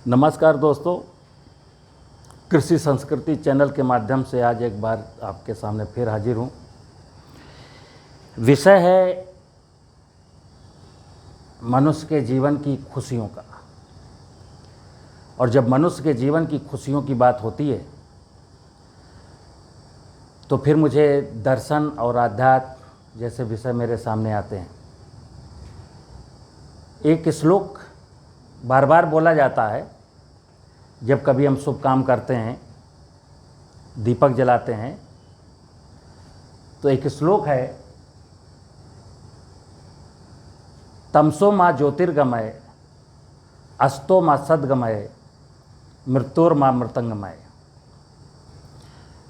नमस्कार दोस्तों, कृषि संस्कृति चैनल के माध्यम से आज एक बार आपके सामने फिर हाजिर हूँ। विषय है मनुष्य के जीवन की खुशियों का। और जब मनुष्य के जीवन की खुशियों की बात होती है तो फिर मुझे दर्शन और आध्यात्म जैसे विषय मेरे सामने आते हैं। एक श्लोक बार बार बोला जाता है जब कभी हम शुभ काम करते हैं, दीपक जलाते हैं, तो एक श्लोक है, तमसो माँ ज्योतिर्गमय अस्तो माँ सद्गमय मृत्योर माँ मृतंगमय।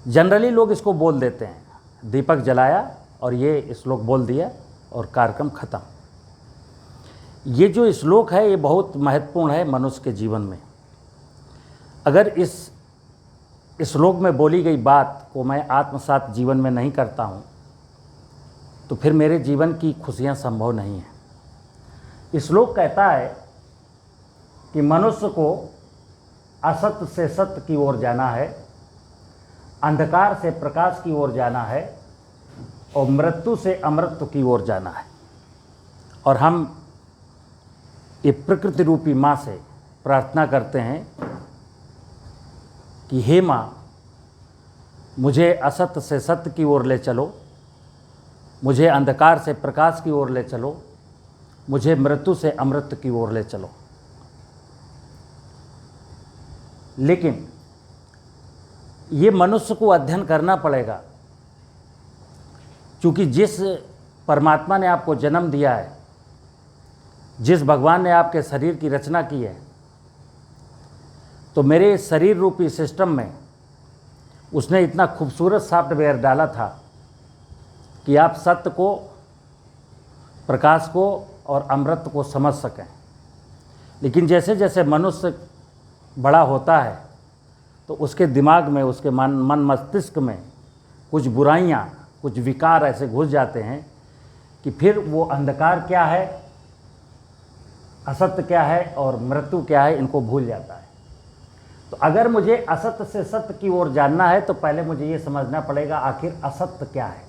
जनरली लोग इसको बोल देते हैं, दीपक जलाया और ये श्लोक बोल दिया और कार्यक्रम खत्म। ये जो श्लोक है ये बहुत महत्वपूर्ण है मनुष्य के जीवन में। अगर इस श्लोक में बोली गई बात को मैं आत्मसात जीवन में नहीं करता हूँ तो फिर मेरे जीवन की खुशियाँ संभव नहीं हैं। श्लोक कहता है कि मनुष्य को असत्य से सत्य की ओर जाना है, अंधकार से प्रकाश की ओर जाना है और मृत्यु से अमृत की ओर जाना है। और हम ये प्रकृति रूपी माँ से प्रार्थना करते हैं कि हे माँ, मुझे असत्य से सत्य की ओर ले चलो, मुझे अंधकार से प्रकाश की ओर ले चलो, मुझे मृत्यु से अमृत की ओर ले चलो। लेकिन ये मनुष्य को अध्ययन करना पड़ेगा, क्योंकि जिस परमात्मा ने आपको जन्म दिया है, जिस भगवान ने आपके शरीर की रचना की है, तो मेरे शरीर रूपी सिस्टम में उसने इतना खूबसूरत सॉफ्टवेयर डाला था कि आप सत्य को, प्रकाश को और अमृत को समझ सकें। लेकिन जैसे जैसे मनुष्य बड़ा होता है तो उसके दिमाग में, उसके मन मस्तिष्क में कुछ बुराइयाँ, कुछ विकार ऐसे घुस जाते हैं कि फिर वो अंधकार क्या है, असत्य क्या है और मृत्यु क्या है, इनको भूल जाता है। तो अगर मुझे असत्य से सत्य की ओर जानना है तो पहले मुझे ये समझना पड़ेगा आखिर असत्य क्या है।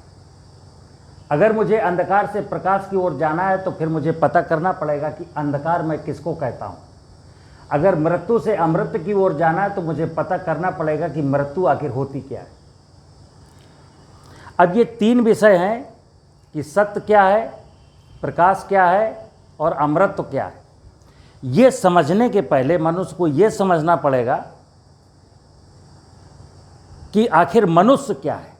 अगर मुझे अंधकार से प्रकाश की ओर जाना है तो फिर मुझे पता करना पड़ेगा कि अंधकार मैं किसको कहता हूँ। अगर मृत्यु से अमृत की ओर जाना है तो मुझे पता करना पड़ेगा कि मृत्यु आखिर होती क्या है। अब ये तीन विषय हैं कि सत्य क्या है, प्रकाश क्या है और अमृत क्या है। ये समझने के पहले मनुष्य को ये समझना पड़ेगा कि आखिर मनुष्य क्या है।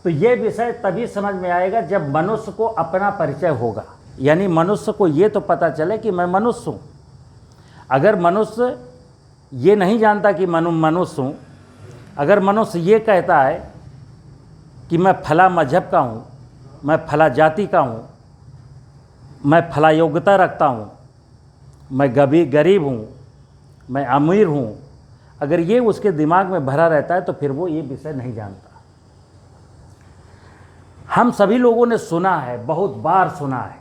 तो ये विषय तभी समझ में आएगा जब मनुष्य को अपना परिचय होगा, यानी मनुष्य को ये तो पता चले कि मैं मनुष्य हूँ। अगर मनुष्य ये नहीं जानता कि मनुष्य हूँ, अगर मनुष्य ये कहता है कि मैं फला मजहब का हूँ, मैं फला जाति का हूँ, मैं फला योग्यता रखता हूँ, मैं गरीब हूँ, मैं अमीर हूँ, अगर ये उसके दिमाग में भरा रहता है तो फिर वो ये विषय नहीं जानता। हम सभी लोगों ने सुना है, बहुत बार सुना है।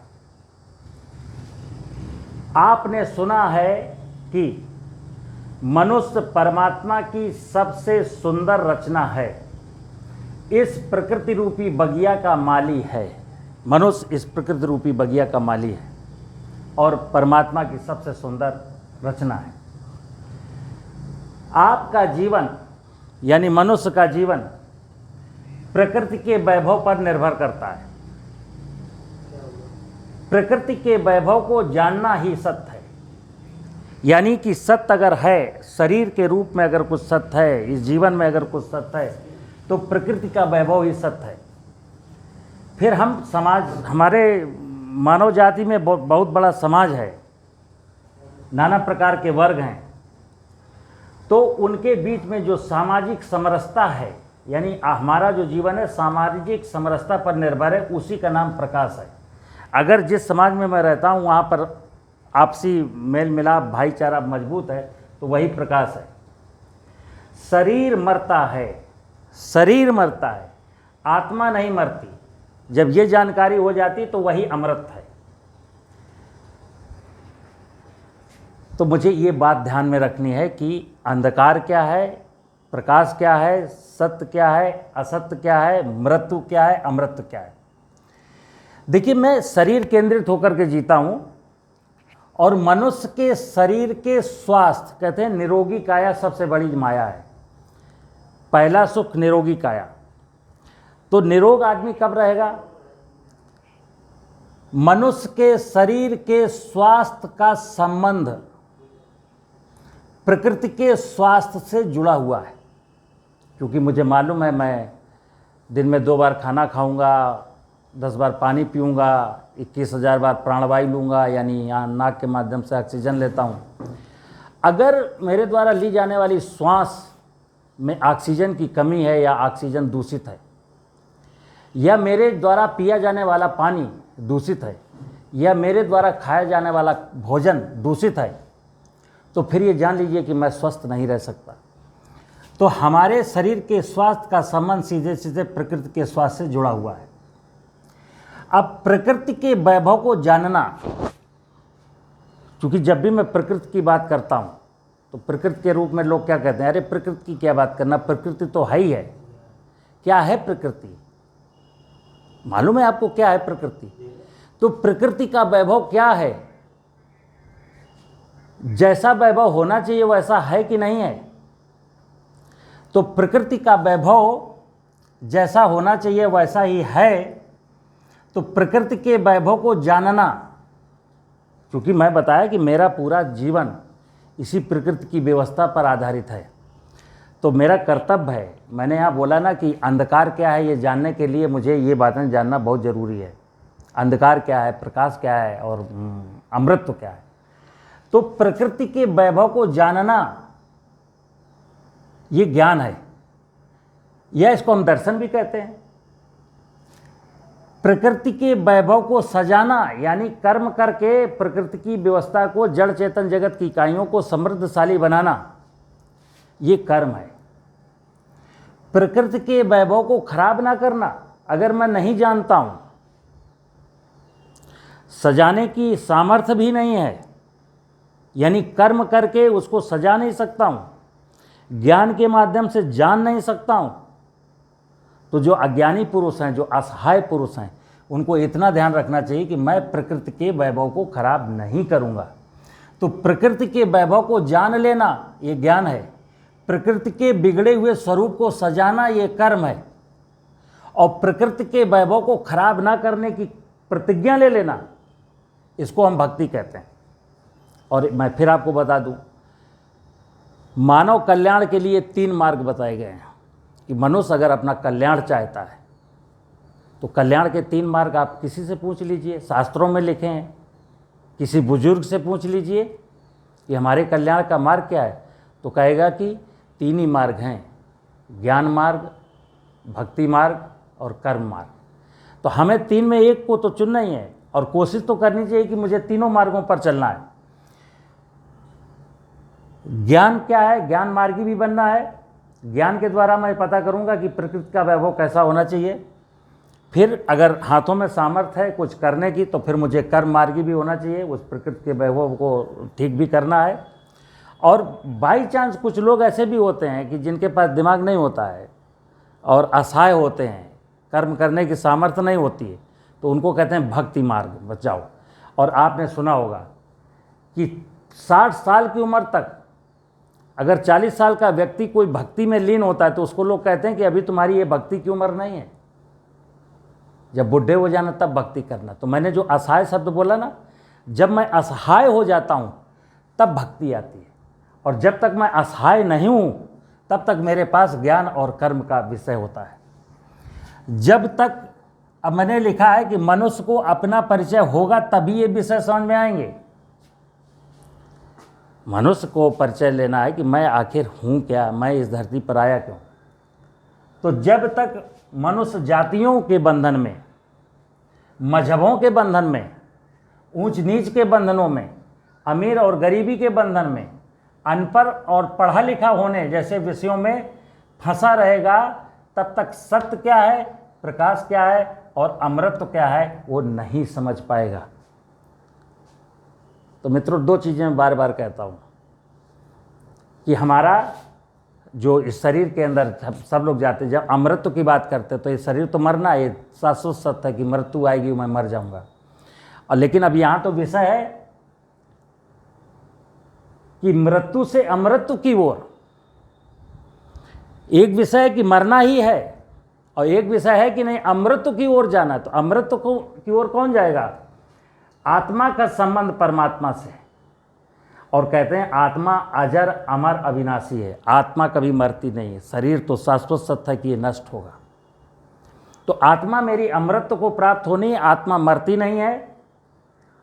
आपने सुना है कि मनुष्य परमात्मा की सबसे सुंदर रचना है, इस प्रकृति रूपी बगिया का माली है। मनुष्य इस प्रकृति रूपी बगिया का माली है और परमात्मा की सबसे सुंदर रचना है। आपका जीवन यानी मनुष्य का जीवन प्रकृति के वैभव पर निर्भर करता है। प्रकृति के वैभव को जानना ही सत्य है। यानी कि सत्य अगर है, शरीर के रूप में अगर कुछ सत्य है, इस जीवन में अगर कुछ सत्य है तो प्रकृति का वैभव ही सत्य है। फिर हम समाज, हमारे मानव जाति में बहुत बड़ा समाज है, नाना प्रकार के वर्ग हैं, तो उनके बीच में जो सामाजिक समरसता है, यानी हमारा जो जीवन है सामाजिक समरसता पर निर्भर है, उसी का नाम प्रकाश है। अगर जिस समाज में मैं रहता हूँ वहाँ पर आपसी मेल मिलाप, भाईचारा मजबूत है तो वही प्रकाश है। शरीर मरता है, शरीर मरता है, आत्मा नहीं मरती। जब ये जानकारी हो जाती तो वही अमृत है। तो मुझे ये बात ध्यान में रखनी है कि अंधकार क्या है, प्रकाश क्या है, सत्य क्या है, असत्य क्या है, मृत्यु क्या है, अमृत क्या है। देखिए, मैं शरीर केंद्रित होकर के जीता हूँ और मनुष्य के शरीर के स्वास्थ्य, कहते हैं निरोगी काया सबसे बड़ी माया है। पहला सुख निरोगी काया। तो निरोग आदमी कब रहेगा? मनुष्य के शरीर के स्वास्थ्य का संबंध प्रकृति के स्वास्थ्य से जुड़ा हुआ है। क्योंकि मुझे मालूम है, मैं दिन में 2 बार खाना खाऊंगा, 10 बार पानी पीऊंगा, 21,000 बार प्राणवायु लूँगा, यानी यहाँ नाक के माध्यम से ऑक्सीजन लेता हूँ। अगर मेरे द्वारा ली जाने वाली श्वास में ऑक्सीजन की कमी है या ऑक्सीजन दूषित है, या मेरे द्वारा पिया जाने वाला पानी दूषित है, या मेरे द्वारा खाया जाने वाला भोजन दूषित है, तो फिर ये जान लीजिए कि मैं स्वस्थ नहीं रह सकता। तो हमारे शरीर के स्वास्थ्य का संबंध सीधे सीधे प्रकृति के स्वास्थ्य से जुड़ा हुआ है। अब प्रकृति के वैभव को जानना, क्योंकि जब भी मैं प्रकृति की बात करता हूँ तो प्रकृति के रूप में लोग क्या कहते हैं, अरे प्रकृति की क्या बात करना, प्रकृति तो है ही है। क्या है प्रकृति? मालूम है आपको क्या है प्रकृति? तो प्रकृति का वैभव क्या है? जैसा वैभव होना चाहिए वैसा है कि नहीं है? तो प्रकृति का वैभव जैसा होना चाहिए वैसा ही है। तो प्रकृति के वैभव को जानना, क्योंकि मैं बताया कि मेरा पूरा जीवन इसी प्रकृति की व्यवस्था पर आधारित है, तो मेरा कर्तव्य है। मैंने यहाँ बोला ना कि अंधकार क्या है, ये जानने के लिए मुझे ये बातें जानना बहुत ज़रूरी है। अंधकार क्या है, प्रकाश क्या है और अमृत क्या है। तो प्रकृति के वैभव को जानना ये ज्ञान है, या इसको हम दर्शन भी कहते हैं। प्रकृति के वैभव को सजाना यानी कर्म करके प्रकृति की व्यवस्था को, जड़ चेतन जगत की इकाइयों को समृद्धशाली बनाना, ये कर्म है। प्रकृति के वैभव को खराब ना करना। अगर मैं नहीं जानता हूं, सजाने की सामर्थ्य भी नहीं है, यानी कर्म करके उसको सजा नहीं सकता हूं, ज्ञान के माध्यम से जान नहीं सकता हूं, तो जो अज्ञानी पुरुष हैं, जो असहाय पुरुष हैं, उनको इतना ध्यान रखना चाहिए कि मैं प्रकृति के वैभव को खराब नहीं करूंगा। तो प्रकृति के वैभव को जान लेना ये ज्ञान है। प्रकृति के बिगड़े हुए स्वरूप को सजाना ये कर्म है। और प्रकृति के वैभव को खराब ना करने की प्रतिज्ञा ले लेना, इसको हम भक्ति कहते हैं। और मैं फिर आपको बता दूं, मानव कल्याण के लिए 3 मार्ग बताए गए हैं कि मनुष्य अगर अपना कल्याण चाहता है तो कल्याण के 3 मार्ग आप किसी से पूछ लीजिए, शास्त्रों में लिखे हैं। किसी बुजुर्ग से पूछ लीजिए कि हमारे कल्याण का मार्ग क्या है, तो कहेगा कि 3 ही मार्ग हैं, ज्ञान मार्ग, भक्ति मार्ग और कर्म मार्ग। तो हमें 3 में एक को तो चुनना ही है और कोशिश तो करनी चाहिए कि मुझे तीनों मार्गों पर चलना है। ज्ञान क्या है, ज्ञान मार्गी भी बनना है। ज्ञान के द्वारा मैं पता करूंगा कि प्रकृति का वैभव कैसा होना चाहिए। फिर अगर हाथों में सामर्थ्य है कुछ करने की, तो फिर मुझे कर्म मार्गी भी होना चाहिए, उस प्रकृति के वैभव को ठीक भी करना है। और बाई चांस कुछ लोग ऐसे भी होते हैं कि जिनके पास दिमाग नहीं होता है और असहाय होते हैं, कर्म करने की सामर्थ्य नहीं होती है, तो उनको कहते हैं भक्ति मार्ग बचाओ। और आपने सुना होगा कि 60 साल की उम्र तक अगर 40 साल का व्यक्ति कोई भक्ति में लीन होता है तो उसको लोग कहते हैं कि अभी तुम्हारी ये भक्ति की उम्र नहीं है, जब बुढ़े हो जाना तब भक्ति करना। तो मैंने जो असहाय शब्द बोला ना, जब मैं असहाय हो जाता हूँ तब भक्ति आती है, और जब तक मैं असहाय नहीं हूँ तब तक मेरे पास ज्ञान और कर्म का विषय होता है। जब तक, अब मैंने लिखा है कि मनुष्य को अपना परिचय होगा तभी ये विषय समझ में आएंगे। मनुष्य को परिचय लेना है कि मैं आखिर हूँ क्या, मैं इस धरती पर आया क्यों। तो जब तक मनुष्य जातियों के बंधन में, मजहबों के बंधन में, ऊंच नीच के बंधनों में, अमीर और गरीबी के बंधन में, अनपढ़ और पढ़ा लिखा होने जैसे विषयों में फंसा रहेगा, तब तक सत्य क्या है, प्रकाश क्या है और अमृत क्या है वो नहीं समझ पाएगा। तो मित्रों, दो चीज़ें मैं बार बार कहता हूँ कि हमारा जो इस शरीर के अंदर सब लोग जाते हैं, जब अमृत की बात करते हैं तो ये शरीर तो मरना है, शाश्वत सत्य है कि मृत्यु आएगी, मैं मर जाऊंगा। और लेकिन अब यहाँ तो विषय है कि मृत्यु से अमृत की ओर। एक विषय है कि मरना ही है और एक विषय है कि नहीं, अमृत की ओर जाना। तो अमृत की ओर कौन जाएगा? आत्मा का संबंध परमात्मा से। और कहते हैं आत्मा अजर अमर अविनाशी है, आत्मा कभी मरती नहीं है। शरीर तो शाश्वत सत्य है कि ये नष्ट होगा। तो आत्मा मेरी अमृत को प्राप्त होनी है, आत्मा मरती नहीं है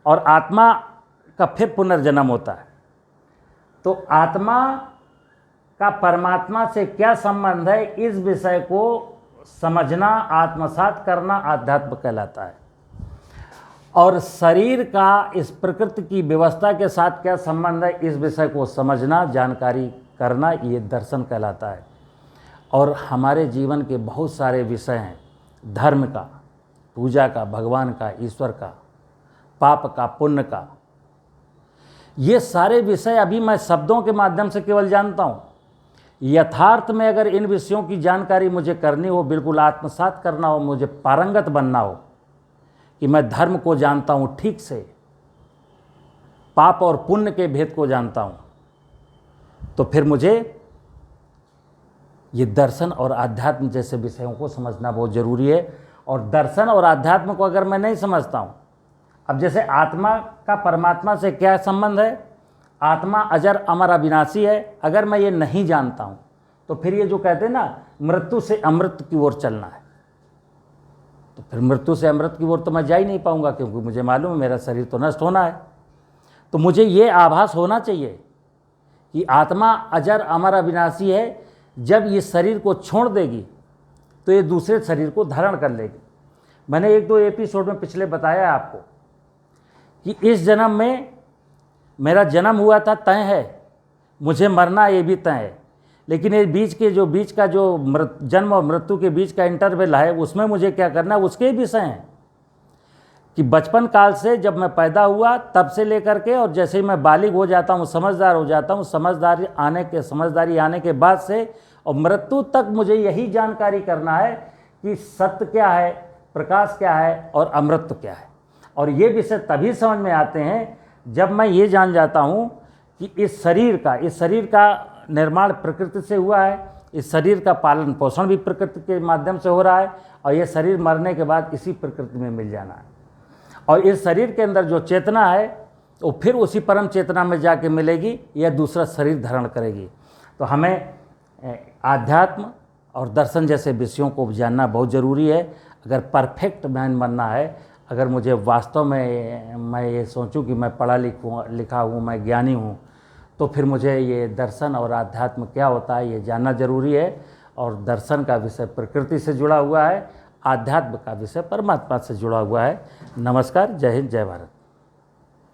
और आत्मा का फिर पुनर्जन्म होता है। तो आत्मा का परमात्मा से क्या संबंध है, इस विषय को समझना, आत्मसात करना आध्यात्म कहलाता है। और शरीर का इस प्रकृति की व्यवस्था के साथ क्या संबंध है, इस विषय को समझना, जानकारी करना, ये दर्शन कहलाता है। और हमारे जीवन के बहुत सारे विषय हैं, धर्म का, पूजा का, भगवान का, ईश्वर का, पाप का, पुण्य का। ये सारे विषय अभी मैं शब्दों के माध्यम से केवल जानता हूँ। यथार्थ में अगर इन विषयों की जानकारी मुझे करनी हो, बिल्कुल आत्मसात करना हो, मुझे पारंगत बनना हो कि मैं धर्म को जानता हूँ ठीक से, पाप और पुण्य के भेद को जानता हूँ, तो फिर मुझे ये दर्शन और आध्यात्म जैसे विषयों को समझना बहुत ज़रूरी है। और दर्शन और आध्यात्म को अगर मैं नहीं समझता हूँ, अब जैसे आत्मा का परमात्मा से क्या संबंध है, आत्मा अजर अमर अविनाशी है, अगर मैं ये नहीं जानता हूँ तो फिर ये जो कहते हैं ना मृत्यु से अमृत की ओर चलना है, तो फिर मृत्यु से अमृत की ओर तो मैं जा ही नहीं पाऊंगा, क्योंकि मुझे मालूम है मेरा शरीर तो नष्ट होना है। तो मुझे ये आभास होना चाहिए कि आत्मा अजर अमर अविनाशी है। जब ये शरीर को छोड़ देगी तो ये दूसरे शरीर को धारण कर लेगी। मैंने एक दो एपिसोड में पिछले बताया आपको कि इस जन्म में मेरा जन्म हुआ था तय है, मुझे मरना ये भी तय है, लेकिन ये बीच का जो जन्म और मृत्यु के बीच का इंटरवल है, उसमें मुझे क्या करना है, उसके विषय हैं कि बचपन काल से जब मैं पैदा हुआ तब से लेकर के, और जैसे ही मैं बालिग हो जाता हूँ, समझदार हो जाता हूँ, समझदारी आने के बाद से और मृत्यु तक मुझे यही जानकारी करना है कि सत्य क्या है, प्रकाश क्या है और अमृत क्या है। और ये विषय तभी समझ में आते हैं जब मैं ये जान जाता हूँ कि इस शरीर का निर्माण प्रकृति से हुआ है, इस शरीर का पालन पोषण भी प्रकृति के माध्यम से हो रहा है, और ये शरीर मरने के बाद इसी प्रकृति में मिल जाना है। और इस शरीर के अंदर जो चेतना है वो फिर उसी परम चेतना में जाके मिलेगी या दूसरा शरीर धारण करेगी। तो हमें आध्यात्म और दर्शन जैसे विषयों को जानना बहुत ज़रूरी है। अगर परफेक्ट मैन बनना है, अगर मुझे वास्तव में मैं ये सोचूं कि मैं पढ़ा लिखा हूँ, मैं ज्ञानी हूँ, तो फिर मुझे ये दर्शन और आध्यात्म क्या होता है ये जानना जरूरी है। और दर्शन का विषय प्रकृति से जुड़ा हुआ है, आध्यात्म का विषय परमात्मा से जुड़ा हुआ है। नमस्कार, जय हिंद, जय भारत।